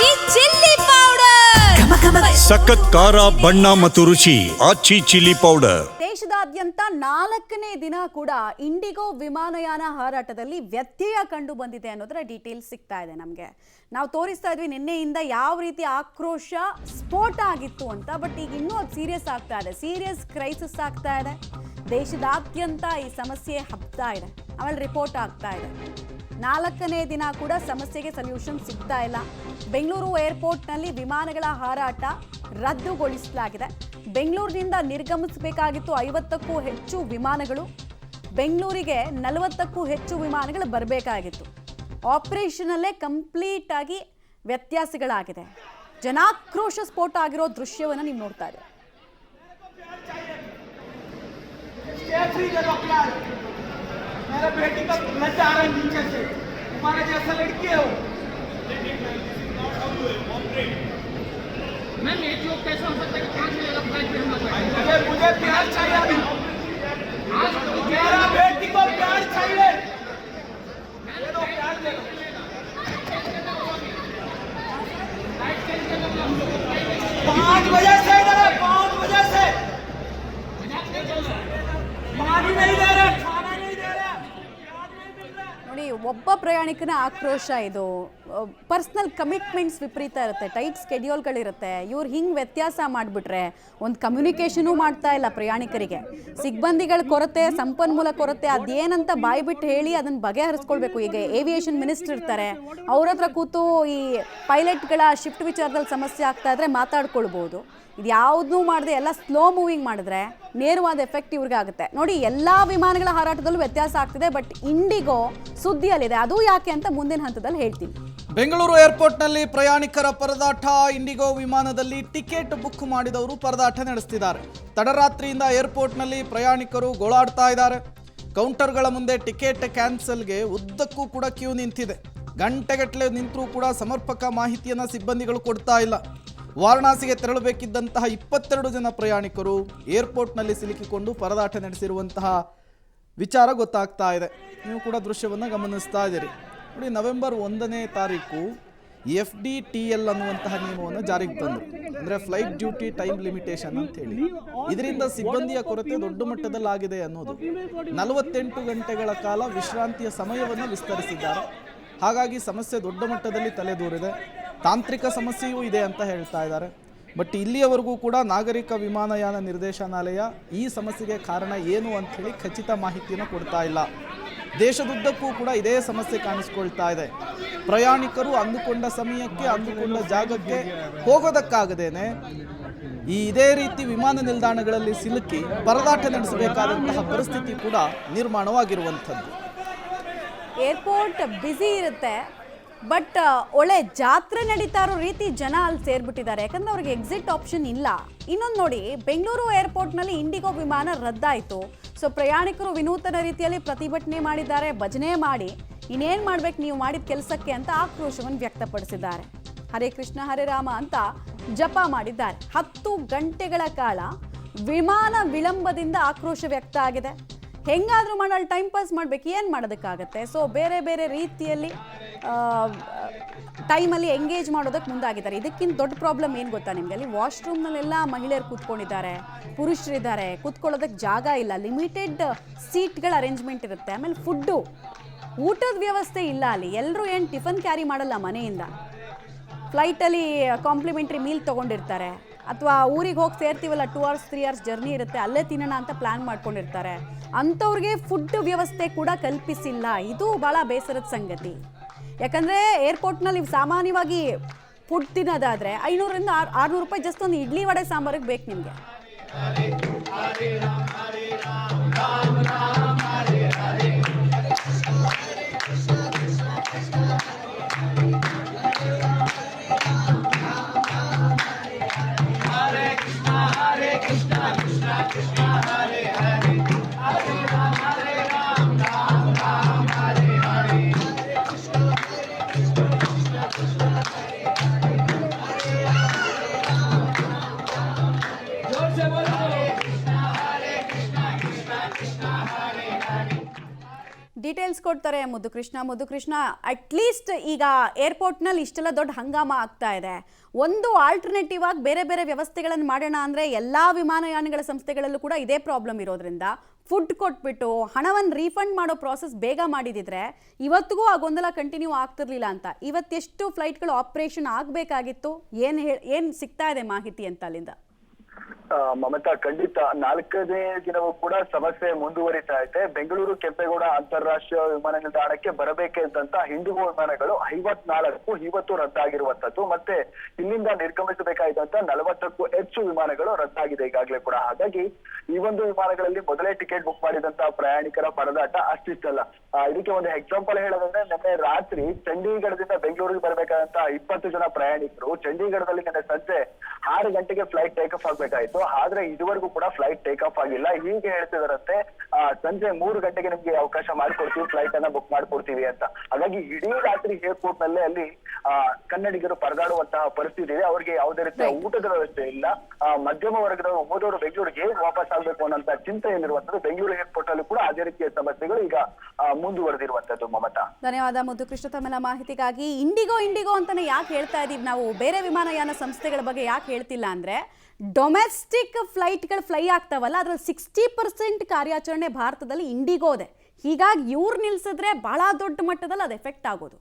ಆಚಿ chilli powder ಸಖತ್ ಖಾರ ಬಣ್ಣ ಮತ್ತು ರುಚಿ ಆಚಿ ಚಿಲ್ಲಿ ಪೌಡರ್. ದೇಶದಾದ್ಯಂತ 4ನೇ ದಿನ ಕೂಡ ಇಂಡಿಗೋ ವಿಮಾನಯಾನ ಹಾರಾಟದಲ್ಲಿ ವ್ಯತ್ಯಯ ಕಂಡು ಬಂದಿದೆ ಅನ್ನೋದರ ಡೀಟೇಲ್ಸ್ ಸಿಗ್ತಾ ಇದೆ ನಮಗೆ. ನಾವು ತೋರಿಸ್ತಾ ಇದ್ವಿ ನಿನ್ನೆಯಿಂದ ಯಾವ ರೀತಿ ಆಕ್ರೋಶ ಸ್ಫೋಟ ಆಗಿತ್ತು ಅಂತ. ಬಟ್ ಈಗ ಇನ್ನೂ ಅದು ಸೀರಿಯಸ್ ಆಗ್ತಾ ಇದೆ, ಸೀರಿಯಸ್ ಕ್ರೈಸಿಸ್ ಆಗ್ತಾ ಇದೆ. ದೇಶದಾದ್ಯಂತ ಈ ಸಮಸ್ಯೆ ಹಬ್ತಾ ಇದೆ, ಆಮೇಲೆ ರಿಪೋರ್ಟ್ ಆಗ್ತಾ ಇದೆ. 4ನೇ ದಿನ ಕೂಡ ಸಮಸ್ಯೆಗೆ ಸೊಲ್ಯೂಷನ್ ಸಿಗ್ತಾ ಇಲ್ಲ. ಬೆಂಗಳೂರು ಏರ್ಪೋರ್ಟ್ನಲ್ಲಿ ವಿಮಾನಗಳ ಹಾರಾಟ ರದ್ದುಗೊಳಿಸಲಾಗಿದೆ. ಬೆಂಗಳೂರಿನಿಂದ ನಿರ್ಗಮಿಸಬೇಕಾಗಿತ್ತು 50ಕ್ಕೂ ಹೆಚ್ಚು ವಿಮಾನಗಳು. ಬೆಂಗಳೂರಿಗೆ 40ಕ್ಕೂ ಹೆಚ್ಚು ವಿಮಾನಗಳು ಬರಬೇಕಾಗಿತ್ತು. ಆಪರೇಷನಲ್ಲೇ ಕಂಪ್ಲೀಟ್ ಆಗಿ ವ್ಯತ್ಯಾಸಗಳಾಗಿದೆ. ಜನಾಕ್ರೋಶ ಸ್ಫೋಟ ಆಗಿರೋ ದೃಶ್ಯವನ್ನು ನೀವು ನೋಡ್ತಾ ಇದ್ದೀರಿ. मेरा बेटी का ब्लड आ रहा है नीचे से, तुम्हारे जैसा लड़की है वो। मैम ये जो कैसे हो सकता है कि 5 बजे का फ्लाइट पे हमला हुआ है? मुझे प्यार चाहिए अभी, मेरा बेटी को प्यार चाहिए, ये दो प्यार दे दो। 5 बजे से इधर है, 5 बजे से पानी नहीं दे रहे, ನೋಡಿ, ಒಬ್ಬ ಪ್ರಯಾಣಿಕನ ಆಕ್ರೋಶ ಇದು. ಪರ್ಸ್ನಲ್ ಕಮಿಟ್ಮೆಂಟ್ಸ್ ವಿಪರೀತ ಇರುತ್ತೆ, ಟೈಟ್ ಸ್ಕೆಡ್ಯೂಲ್ಗಳಿರುತ್ತೆ. ಇವ್ರು ಹಿಂಗೆ ವ್ಯತ್ಯಾಸ ಮಾಡಿಬಿಟ್ರೆ ಒಂದು ಕಮ್ಯುನಿಕೇಷನೂ ಮಾಡ್ತಾ ಇಲ್ಲ ಪ್ರಯಾಣಿಕರಿಗೆ. ಸಿಬ್ಬಂದಿಗಳ ಕೊರತೆ, ಸಂಪನ್ಮೂಲ ಕೊರತೆ, ಅದೇನಂತ ಬಾಯ್ಬಿಟ್ಟು ಹೇಳಿ ಅದನ್ನು ಬಗೆಹರಿಸ್ಕೊಳ್ಬೇಕು. ಈಗ ಏವಿಯೇಷನ್ ಮಿನಿಸ್ಟರ್ ಇರ್ತಾರೆ, ಅವ್ರ ಹತ್ರ ಕೂತು ಈ ಪೈಲಟ್ಗಳ ಶಿಫ್ಟ್ ವಿಚಾರದಲ್ಲಿ ಸಮಸ್ಯೆ ಆಗ್ತಾ ಇದ್ರೆ ಮಾತಾಡ್ಕೊಳ್ಬೋದು. ಇದು ಯಾವುದನ್ನೂ ಮಾಡದೆ ಎಲ್ಲ ಸ್ಲೋ ಮೂವಿಂಗ್ ಮಾಡಿದ್ರೆ ನೇರವಾದ ಎಫೆಕ್ಟ್ ಇವ್ರಿಗೆ ಆಗುತ್ತೆ. ನೋಡಿ, ಎಲ್ಲ ವಿಮಾನಗಳ ಹಾರಾಟದಲ್ಲೂ ವ್ಯತ್ಯಾಸ ಆಗ್ತಿದೆ. ಬಟ್ ಇಂಡಿಗೋ ಸುದ್ದಿಯಲ್ಲಿದೆ. ಅದು ಯಾಕೆ ಅಂತ ಮುಂದಿನ ಹಂತದಲ್ಲಿ ಹೇಳ್ತೀನಿ. ಬೆಂಗಳೂರು ಏರ್ಪೋರ್ಟ್ನಲ್ಲಿ ಪ್ರಯಾಣಿಕರ ಪರದಾಟ. ಇಂಡಿಗೋ ವಿಮಾನದಲ್ಲಿ ಟಿಕೆಟ್ ಬುಕ್ ಮಾಡಿದವರು ಪರದಾಟ ನಡೆಸ್ತಿದ್ದಾರೆ. ತಡರಾತ್ರಿಯಿಂದ ಏರ್ಪೋರ್ಟ್ನಲ್ಲಿ ಪ್ರಯಾಣಿಕರು ಗೋಳಾಡ್ತಾ ಇದ್ದಾರೆ. ಕೌಂಟರ್ಗಳ ಮುಂದೆ ಟಿಕೆಟ್ ಕ್ಯಾನ್ಸಲ್ಗೆ ಉದ್ದಕ್ಕೂ ಕೂಡ ಕ್ಯೂ ನಿಂತಿದೆ. ಗಂಟೆಗಟ್ಟಲೆ ನಿಂತರೂ ಕೂಡ ಸಮರ್ಪಕ ಮಾಹಿತಿಯನ್ನು ಸಿಬ್ಬಂದಿಗಳು ಕೊಡ್ತಾ ಇಲ್ಲ. ವಾರಣಾಸಿಗೆ ತೆರಳಬೇಕಿದ್ದಂತಹ 22 ಜನ ಪ್ರಯಾಣಿಕರು ಏರ್ಪೋರ್ಟ್ನಲ್ಲಿ ಸಿಲುಕಿಕೊಂಡು ಪರದಾಟ ನಡೆಸಿರುವಂತಹ ವಿಚಾರ ಗೊತ್ತಾಗ್ತಾ ಇದೆ. ನೀವು ಕೂಡ ದೃಶ್ಯವನ್ನು ಗಮನಿಸ್ತಾ ಇದ್ದೀರಿ. ನೋಡಿ, ನವೆಂಬರ್ 1ನೇ ತಾರೀಕು FDTL ಅನ್ನುವಂತಹ ನಿಯಮವನ್ನು ಜಾರಿಗೆ ತಂದರು. ಅಂದರೆ ಫ್ಲೈಟ್ ಡ್ಯೂಟಿ ಟೈಮ್ ಲಿಮಿಟೇಷನ್ ಅಂತ ಹೇಳಿ. ಇದರಿಂದ ಸಿಬ್ಬಂದಿಯ ಕೊರತೆ ದೊಡ್ಡ ಮಟ್ಟದಲ್ಲಾಗಿದೆ ಅನ್ನೋದು. 48 ಗಂಟೆಗಳ ಕಾಲ ವಿಶ್ರಾಂತಿಯ ಸಮಯವನ್ನು ವಿಸ್ತರಿಸಿದ್ದಾರೆ. ಹಾಗಾಗಿ ಸಮಸ್ಯೆ ದೊಡ್ಡ ಮಟ್ಟದಲ್ಲಿ ತಲೆದೂರಿದೆ. ತಾಂತ್ರಿಕ ಸಮಸ್ಯೆಯೂ ಇದೆ ಅಂತ ಹೇಳ್ತಾ ಇದ್ದಾರೆ. ಬಟ್ ಇಲ್ಲಿಯವರೆಗೂ ಕೂಡ ನಾಗರಿಕ ವಿಮಾನಯಾನ ನಿರ್ದೇಶನಾಲಯ ಈ ಸಮಸ್ಯೆಗೆ ಕಾರಣ ಏನು ಅಂಥೇಳಿ ಖಚಿತ ಮಾಹಿತಿಯನ್ನು ಕೊಡ್ತಾ ಇಲ್ಲ. ದೇಶದುದ್ದಕ್ಕೂ ಕೂಡ ಇದೇ ಸಮಸ್ಯೆ ಕಾಣಿಸ್ಕೊಳ್ತಾ ಇದೆ. ಪ್ರಯಾಣಿಕರು ಅಂದುಕೊಂಡ ಸಮಯಕ್ಕೆ, ಅಂದುಕೊಂಡ ಜಾಗಕ್ಕೆ ಹೋಗೋದಕ್ಕಾಗದೇನೆ ಇದೇ ರೀತಿ ವಿಮಾನ ನಿಲ್ದಾಣಗಳಲ್ಲಿ ಸಿಲುಕಿ ಪರದಾಟ ನಡೆಸಬೇಕಾದಂತಹ ಪರಿಸ್ಥಿತಿ ಕೂಡ ನಿರ್ಮಾಣವಾಗಿರುವಂಥದ್ದು. ಏರ್ಪೋರ್ಟ್ ಬ್ಯುಸಿ ಇರುತ್ತೆ, ಬಟ್ ಒಳ್ಳೆ ಜಾತ್ರೆ ನಡೀತಾ ಇರೋ ರೀತಿ ಜನ ಅಲ್ಲಿ ಸೇರ್ಬಿಟ್ಟಿದ್ದಾರೆ. ಯಾಕಂದ್ರೆ ಅವ್ರಿಗೆ ಎಕ್ಸಿಟ್ ಆಪ್ಷನ್ ಇಲ್ಲ. ಇನ್ನೊಂದು ನೋಡಿ, ಬೆಂಗಳೂರು ಏರ್ಪೋರ್ಟ್ನಲ್ಲಿ ಇಂಡಿಗೋ ವಿಮಾನ ರದ್ದಾಯಿತು. ಸೊ ಪ್ರಯಾಣಿಕರು ವಿನೂತನ ರೀತಿಯಲ್ಲಿ ಪ್ರತಿಭಟನೆ ಮಾಡಿದ್ದಾರೆ, ಭಜನೆ ಮಾಡಿ ಇನ್ನೇನು ಮಾಡ್ಬೇಕು ನೀವು ಮಾಡಿದ ಕೆಲಸಕ್ಕೆ ಅಂತ ಆಕ್ರೋಶವನ್ನು ವ್ಯಕ್ತಪಡಿಸಿದ್ದಾರೆ. ಹರೇ ಕೃಷ್ಣ ಹರೇ ರಾಮ ಅಂತ ಜಪ ಮಾಡಿದ್ದಾರೆ. 10 ಗಂಟೆಗಳ ಕಾಲ ವಿಮಾನ ವಿಳಂಬದಿಂದ ಆಕ್ರೋಶ ವ್ಯಕ್ತ ಆಗಿದೆ. ಹೆಂಗಾದರೂ ಮಾಡಲು ಟೈಮ್ ಪಾಸ್ ಮಾಡಬೇಕು, ಏನು ಮಾಡೋದಕ್ಕಾಗತ್ತೆ. ಸೊ ಬೇರೆ ಬೇರೆ ರೀತಿಯಲ್ಲಿ ಟೈಮಲ್ಲಿ ಎಂಗೇಜ್ ಮಾಡೋದಕ್ಕೆ ಮುಂದಾಗಿದ್ದಾರೆ. ಇದಕ್ಕಿಂತ ದೊಡ್ಡ ಪ್ರಾಬ್ಲಮ್ ಏನು ಗೊತ್ತಾ ನಿಮಗೆ? ಅಲ್ಲಿ ವಾಶ್ರೂಮ್ನಲ್ಲೆಲ್ಲ ಮಹಿಳೆಯರು ಕೂತ್ಕೊಂಡಿದ್ದಾರೆ, ಪುರುಷರಿದ್ದಾರೆ, ಕೂತ್ಕೊಳ್ಳೋದಕ್ಕೆ ಜಾಗ ಇಲ್ಲ, ಲಿಮಿಟೆಡ್ ಸೀಟ್ಗಳ ಅರೇಂಜ್ಮೆಂಟ್ ಇರುತ್ತೆ. ಆಮೇಲೆ ಫುಡ್ಡು, ಊಟದ ವ್ಯವಸ್ಥೆ ಇಲ್ಲ ಅಲ್ಲಿ. ಎಲ್ಲರೂ ಏನು ಟಿಫನ್ ಕ್ಯಾರಿ ಮಾಡಲ್ಲ ಮನೆಯಿಂದ, ಫ್ಲೈಟಲ್ಲಿ ಕಾಂಪ್ಲಿಮೆಂಟ್ರಿ ಮೀಲ್ ತೊಗೊಂಡಿರ್ತಾರೆ. ಅಥವಾ ಊರಿಗೆ ಹೋಗಿ ಸೇರ್ತೀವಲ್ಲ, 2 hours 3 hours ಜರ್ನಿ ಇರುತ್ತೆ, ಅಲ್ಲೇ ತಿನ್ನೋಣ ಅಂತ ಪ್ಲ್ಯಾನ್ ಮಾಡ್ಕೊಂಡಿರ್ತಾರೆ. ಅಂಥವ್ರಿಗೆ ಫುಡ್ ವ್ಯವಸ್ಥೆ ಕೂಡ ಕಲ್ಪಿಸಿಲ್ಲ. ಇದು ಭಾಳ ಬೇಸರದ ಸಂಗತಿ. ಯಾಕಂದರೆ ಏರ್ಪೋರ್ಟ್ನಲ್ಲಿ ಸಾಮಾನ್ಯವಾಗಿ ಫುಡ್ ತಿನ್ನೋದಾದರೆ 500ರಿಂದ 600 ರೂಪಾಯಿ ಜಸ್ಟ್ ಒಂದು ಇಡ್ಲಿ ವಡೆ ಸಾಂಬಾರಿಗೆ ಬೇಕು ನಿಮಗೆ. जोर से बोलो, हरे कृष्णा कृष्णा कृष्णा हरे ಡೀಟೇಲ್ಸ್ ಕೊಡ್ತಾರೆ ಮುದ್ದುಕೃಷ್ಣ ಅಟ್ಲೀಸ್ಟ್ ಈಗ ಏರ್ಪೋರ್ಟ್ನಲ್ಲಿ ಇಷ್ಟೆಲ್ಲ ದೊಡ್ಡ ಹಂಗಾಮ ಆಗ್ತಾ ಇದೆ, ಒಂದು ಆಲ್ಟರ್ನೇಟಿವ್ ಆಗಿ ಬೇರೆ ಬೇರೆ ವ್ಯವಸ್ಥೆಗಳನ್ನು ಮಾಡೋಣ ಅಂದರೆ ಎಲ್ಲ ವಿಮಾನಯಾನಗಳ ಸಂಸ್ಥೆಗಳಲ್ಲೂ ಕೂಡ ಇದೇ ಪ್ರಾಬ್ಲಮ್ ಇರೋದ್ರಿಂದ ಫುಡ್ ಕೊಟ್ಬಿಟ್ಟು ಹಣವನ್ನು ರೀಫಂಡ್ ಮಾಡೋ ಪ್ರಾಸೆಸ್ ಬೇಗ ಮಾಡಿದಿದ್ರೆ ಇವತ್ತಿಗೂ ಆ ಗೊಂದಲ ಕಂಟಿನ್ಯೂ ಆಗ್ತಿರ್ಲಿಲ್ಲ ಅಂತ. ಇವತ್ತೆಷ್ಟು ಫ್ಲೈಟ್ಗಳು ಆಪರೇಷನ್ ಆಗಬೇಕಾಗಿತ್ತು, ಏನು ಸಿಗ್ತಾ ಇದೆ ಮಾಹಿತಿ ಅಂತ ಅಲ್ಲಿಂದ? ಮಮತಾ, ಖಂಡಿತ 4ನೇ ದಿನವೂ ಕೂಡ ಸಮಸ್ಯೆ ಮುಂದುವರಿತಾ ಇದೆ. ಬೆಂಗಳೂರು ಕೆಂಪೇಗೌಡ ಅಂತಾರಾಷ್ಟ್ರೀಯ ವಿಮಾನ ನಿಲ್ದಾಣಕ್ಕೆ ಬರಬೇಕಿದ್ದಂತ ಇಂಡಿಗೋ ವಿಮಾನಗಳು 54 ಇವತ್ತು ರದ್ದಾಗಿರುವಂತದ್ದು, ಮತ್ತೆ ಇಲ್ಲಿಂದ ನಿರ್ಗಮಿಸಬೇಕಾದಂತ 40ಕ್ಕೂ ಹೆಚ್ಚು ವಿಮಾನಗಳು ರದ್ದಾಗಿದೆ ಈಗಾಗಲೇ ಕೂಡ. ಹಾಗಾಗಿ ಈ ಒಂದು ವಿಮಾನಗಳಲ್ಲಿ ಮೊದಲೇ ಟಿಕೆಟ್ ಬುಕ್ ಮಾಡಿದಂತ ಪ್ರಯಾಣಿಕರ ಪರದಾಟ ಅಷ್ಟಿಷ್ಟಲ್ಲ. ಇದಕ್ಕೆ ಒಂದು ಎಕ್ಸಾಂಪಲ್ ಹೇಳೋದಂದ್ರೆ, ನಿನ್ನೆ ರಾತ್ರಿ ಚಂಡೀಗಢದಿಂದ ಬೆಂಗಳೂರಿಗೆ ಬರಬೇಕಾದಂತ 20 ಜನ ಪ್ರಯಾಣಿಕರು ಚಂಡೀಗಢದಲ್ಲಿ ನಿನ್ನೆ ಸಂಜೆ 6 ಗಂಟೆಗೆ ಫ್ಲೈಟ್ ಟೇಕ್ ಆಫ್ ಆಗ್ಬೇಕಾಯ್ತು. ಆದ್ರೆ ಇದುವರೆಗೂ ಕೂಡ ಫ್ಲೈಟ್ ಟೇಕ್ ಆಫ್ ಆಗಿಲ್ಲ. ಹೀಗೆ ಹೇಳ್ತಿದಾರಂತೆ, ಸಂಜೆ 3 ಗಂಟೆಗೆ ನಿಮ್ಗೆ ಅವಕಾಶ ಮಾಡ್ಕೊಡ್ತೀವಿ, ಫ್ಲೈಟ್ ಅನ್ನ ಬುಕ್ ಮಾಡ್ಕೊಡ್ತೀವಿ ಅಂತ. ಹಾಗಾಗಿ ಇಡೀ ರಾತ್ರಿ ಏರ್ಪೋರ್ಟ್ ನಲ್ಲೇ ಅಲ್ಲಿ ಕನ್ನಡಿಗರು ಪರದಾಡುವಂತಹ ಪರಿಸ್ಥಿತಿ ಇದೆ. ಅವ್ರಿಗೆ ಯಾವುದೇ ರೀತಿಯ ಊಟದ ವ್ಯವಸ್ಥೆ ಇಲ್ಲ. ಮಧ್ಯಮ ವರ್ಗದವರು ಹೋದವರು ಬೆಂಗಳೂರಿಗೆ ಹೇಗೆ ವಾಪಸ್ ಆಗ್ಬೇಕು ಅನ್ನೋಂತ ಚಿಂತೆ ಏನಿರುವಂತದ್ದು ಬೆಂಗಳೂರು ಏರ್ಪೋರ್ಟ್ ಅಲ್ಲಿ ಕೂಡ ಅದೇ ರೀತಿಯ ಸಮಸ್ಯೆಗಳು ಈಗ ಮುಂದುವರೆದಿರುವಂತದ್ದು. ಮಮತಾ, ಧನ್ಯವಾದ ಮುದ್ದುಕೃಷ್ಣ ತಮ್ಮೆಲ್ಲ ಮಾಹಿತಿಗಾಗಿ. ಇಂಡಿಗೋ ಅಂತಾನೆ ಯಾಕೆ ಹೇಳ್ತಾ ಇದೀವಿ ನಾವು, ಬೇರೆ ವಿಮಾನಯಾನ ಸಂಸ್ಥೆಗಳ ಬಗ್ಗೆ ಯಾಕೆ ಹೇಳ್ತಿಲ್ಲ ಅಂದ್ರೆ, ಡೊಮೆಸ್ಟಿಕ್ ಫ್ಲೈಟ್ಗಳು ಫ್ಲೈ ಆಗ್ತಾವಲ್ಲ ಅದ್ರಲ್ಲಿ 60% ಕಾರ್ಯಾಚರಣೆ ಭಾರತದಲ್ಲಿ ಇಂಡಿಗೋದೆ. ಹೀಗಾಗಿ ಇವ್ರು ನಿಲ್ಸಿದ್ರೆ ಬಹಳ ದೊಡ್ಡ ಮಟ್ಟದಲ್ಲಿ ಅದು ಎಫೆಕ್ಟ್ ಆಗೋದು.